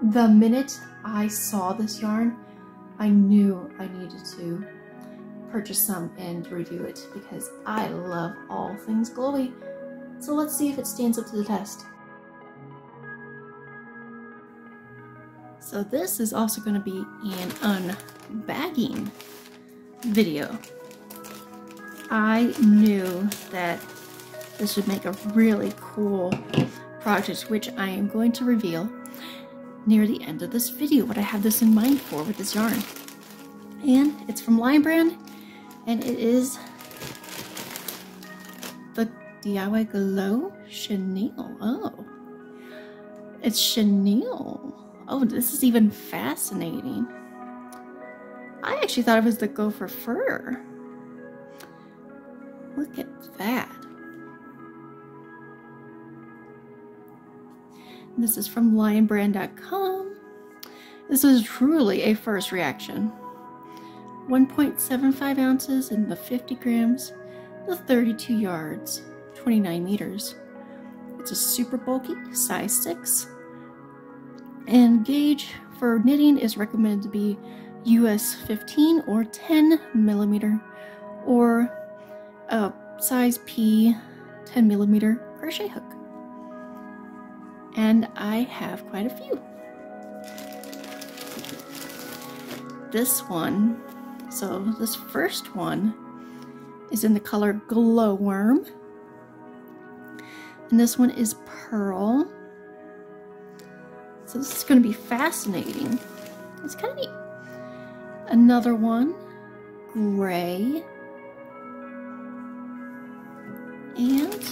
The minute I saw this yarn, I knew I needed to purchase some and review it because I love all things glowy. So let's see if it stands up to the test. So this is also going to be an unbagging video. I knew that this would make a really cool project, which I am going to reveal near the end of this video, what I have this in mind for with this yarn. And it's from Lion Brand, and it is the DIY Glow Chenille. Oh, it's chenille. Oh, this is even fascinating. I actually thought it was the Go Faux Fur. Look at that. This is from lionbrand.com. This is truly a first reaction. 1.75 ounces in the 50 grams, the 32 yards, 29 meters. It's a super bulky, size 6. And gauge for knitting is recommended to be US 15 or 10 millimeter, or a size P 10 millimeter crochet hook. And I have quite a few. This one, so this first one is in the color Glow Worm. And this one is Pearl. So this is going to be fascinating. It's kind of neat. Another one, Gray. And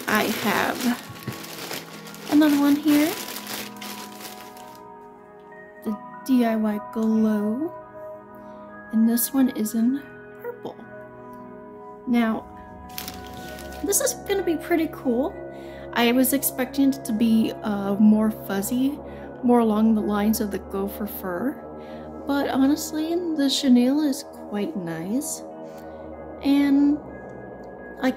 I have another one here, the DIY Glow. And this one is in Purple. Now, this is going to be pretty cool. I was expecting it to be more fuzzy, more along the lines of the Go Faux Fur, but honestly, the chenille is quite nice. And I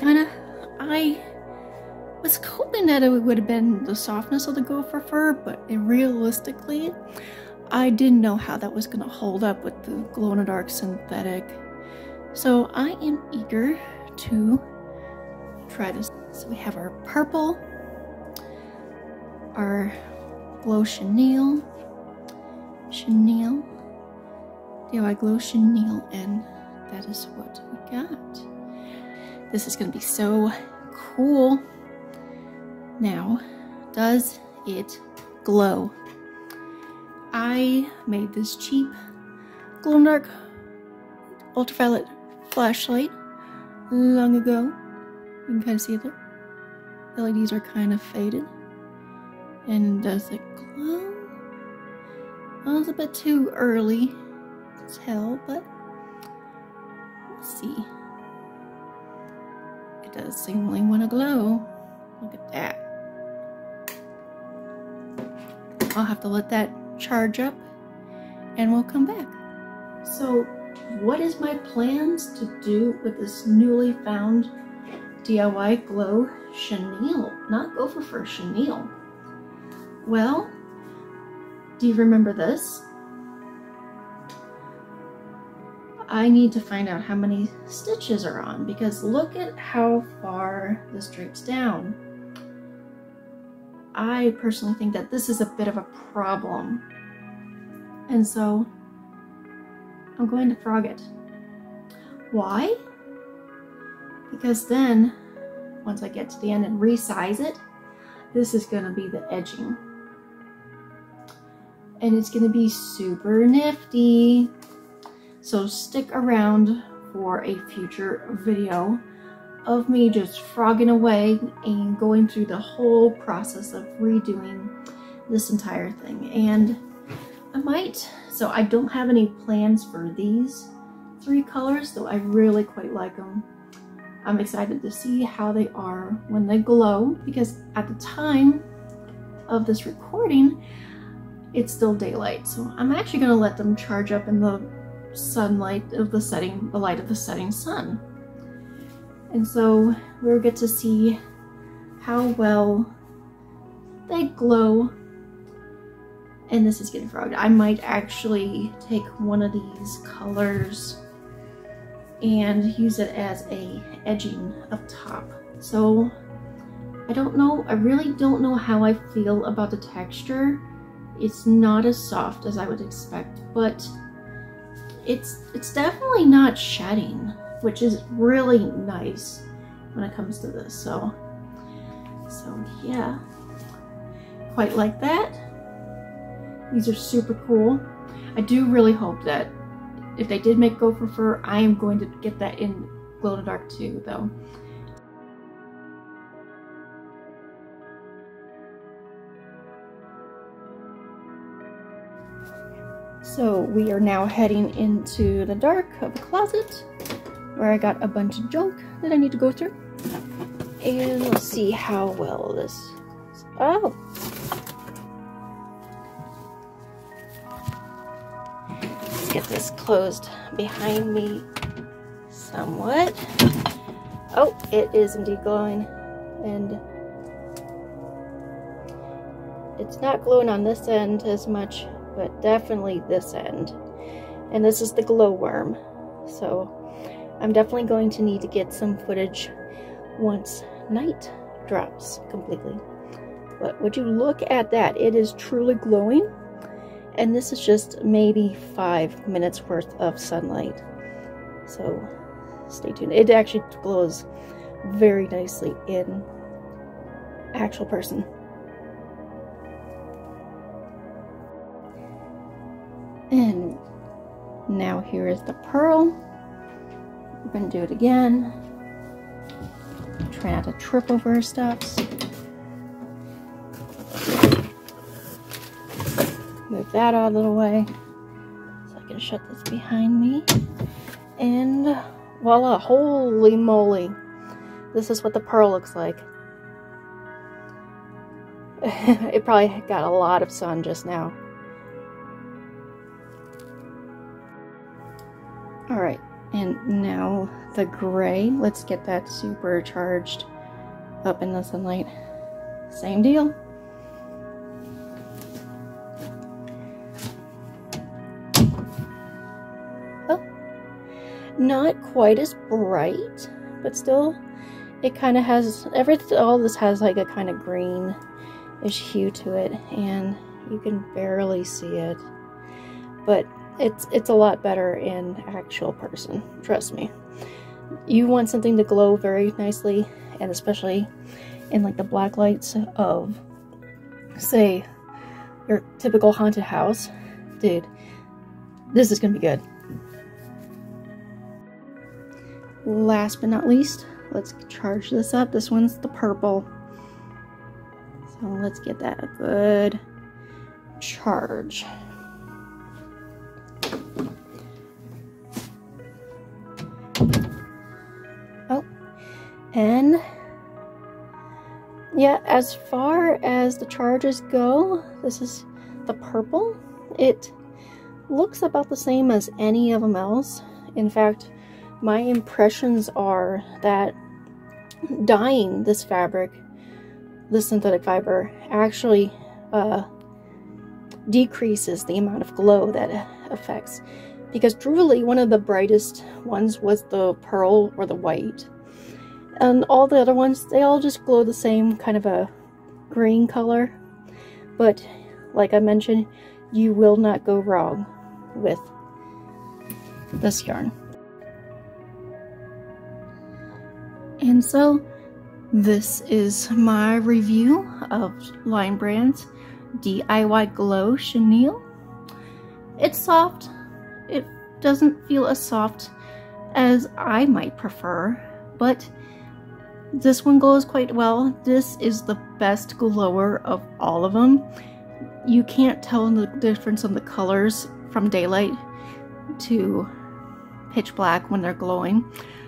was hoping that it would have been the softness of the Go Faux Fur, but realistically, I didn't know how that was going to hold up with the glow-in-the-dark synthetic. So I am eager to try this. So we have our purple, our Glow Chenille, DIY Glow Chenille, and that is what we got. This is going to be so cool. Now, does it glow? I made this cheap glow-in-the-dark ultraviolet flashlight long ago. You can kind of see it there. The LEDs are kind of faded. And does it glow? Well, it's a bit too early to tell, but let's see. It does seemingly want to glow. Look at that. I'll have to let that charge up and we'll come back. So, what is my plans to do with this newly found DIY Glow Chenille? Not Go Faux Fur, chenille. Well, do you remember this? I need to find out how many stitches are on, because look at how far this drapes down. I personally think that this is a bit of a problem. And so I'm going to frog it. Why? Because then, once I get to the end and resize it, this is going to be the edging. And it's going to be super nifty. So stick around for a future video of me just frogging away and going through the whole process of redoing this entire thing. And I might, so I don't have any plans for these 3 colors, though I really quite like them. I'm excited to see how they are when they glow, because at the time of this recording, it's still daylight. So I'm actually going to let them charge up in the sunlight of the setting, the light of the setting sun. And so we'll get to see how well they glow and this is getting frogged. I might actually take one of these colors and use it as a edging up top. So I don't know, I really don't know how I feel about the texture. It's not as soft as I would expect, but it's definitely not shedding, which is really nice when it comes to this. So yeah, quite like that. These are super cool. I do really hope that if they did make Go Faux Fur, I am going to get that in glow in the dark too, though. So we are now heading into the dark of the closet, where I got a bunch of junk that I need to go through. And let's see how well this... Oh! Let's get this closed behind me somewhat. Oh, it is indeed glowing. And it's not glowing on this end as much, but definitely this end. And this is the glow worm. So I'm definitely going to need to get some footage once night drops completely. But would you look at that? It is truly glowing. And this is just maybe 5 minutes worth of sunlight. So stay tuned. It actually glows very nicely in actual person. And now here is the pearl. We're going to do it again. Try not to trip over stuff. Move that out of the way so I can shut this behind me. And voila, holy moly. This is what the pearl looks like. It probably got a lot of sun just now. Alright, and now the gray. Let's get that supercharged up in the sunlight. Same deal. Oh, not quite as bright, but still, it kind of has, all this has like a kind of greenish hue to it, and you can barely see it, but it's a lot better in actual person, trust me. You want something to glow very nicely, and especially in like the black lights of, say, your typical haunted house. Dude, this is gonna be good. Last but not least, let's charge this up. This one's the purple. So let's get that a good charge. Oh, and yeah, as far as the charges go, this is the purple. It looks about the same as any of them else. In fact, my impressions are that dyeing this fabric, this synthetic fiber, actually decreases the amount of glow that it affects. Because truly, one of the brightest ones was the pearl or the white. And all the other ones, they all just glow the same kind of a green color. But like I mentioned, you will not go wrong with this yarn. And so this is my review of Lion Brand's DIY Glow Chenille. It's soft. It doesn't feel as soft as I might prefer, but this one glows quite well. This is the best glower of all of them. You can't tell the difference in the colors from daylight to pitch black when they're glowing.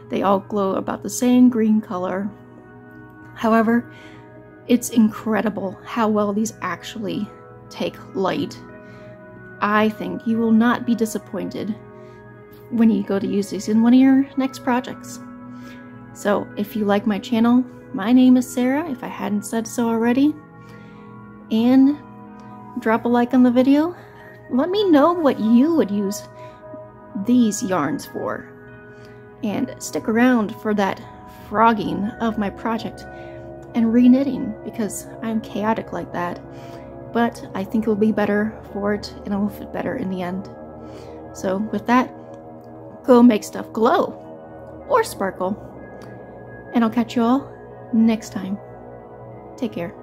They all glow about the same green color. However, it's incredible how well these actually take light. I think you will not be disappointed when you go to use these in one of your next projects. So if you like my channel, my name is Sarah, if I hadn't said so already, and drop a like on the video. Let me know what you would use these yarns for. And stick around for that frogging of my project and re-knitting, because I'm chaotic like that. But I think it will be better for it and it will fit better in the end. So with that, go make stuff glow or sparkle. And I'll catch you all next time. Take care.